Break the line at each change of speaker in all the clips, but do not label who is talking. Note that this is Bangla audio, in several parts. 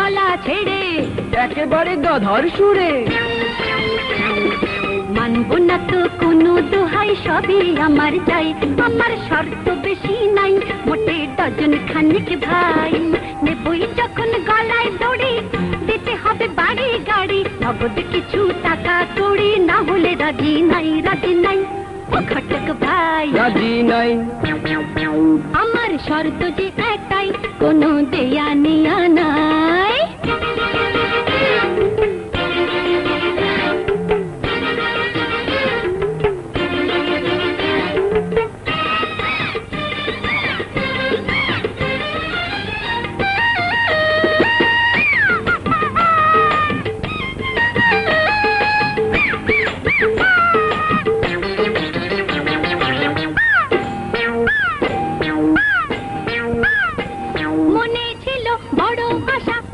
গলা ছেড়ে
একেবারে গাধার সুরে।
মানব না তো কোনো দোহাই, সবই আমার চাই, আমার শর্ত বেশি নাই, মোটে ডজন খানিক ভাই। নেবই যখন গলায় দড়ি, দিতে হবে বাড়ি গাড়ি, নগদ কিছু টাকা কড়ি, না হলে রাজি নাই, রাজি নাই ও ঘটক ভাই,
রাজি নাই।
আমার শর্ত যে একটাই, কোনো দেয়া নেয়া নাই।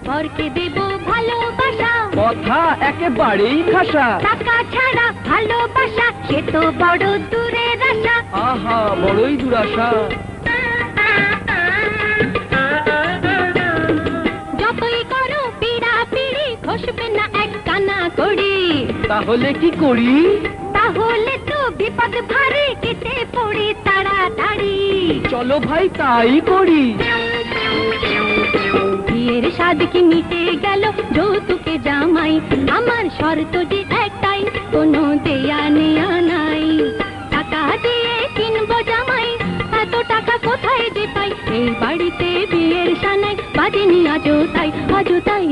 বরকে দেব ভালোবাসা,
কথা একেবারেই খাসা।
টাকা ছাড়া ভালোবাসা সে তো বড় দূরের আশা।
আহা বড়ই দুরাশা।
যতই করো পিড়া পিড়ি, খসবে না এক কানা কড়ি।
তাহলে কি করি?
তাহলে তো বিপদ ভারী, কেটে পড়ি তাড়াতাড়ি।
চলো ভাই তাই করি।
বিয়ের স্বাদ কি মিটে গেল, যৌতুকে জামাই, আমার শর্ত যে একটাই, কোনো দেয়া নেয়া নাই। টাকা দিয়ে কিনবো জামাই, এত টাকা কোথায় যে পাই, এই বাড়িতে বিয়ের সানাই বাজেনি আজও তাই, আজও তাই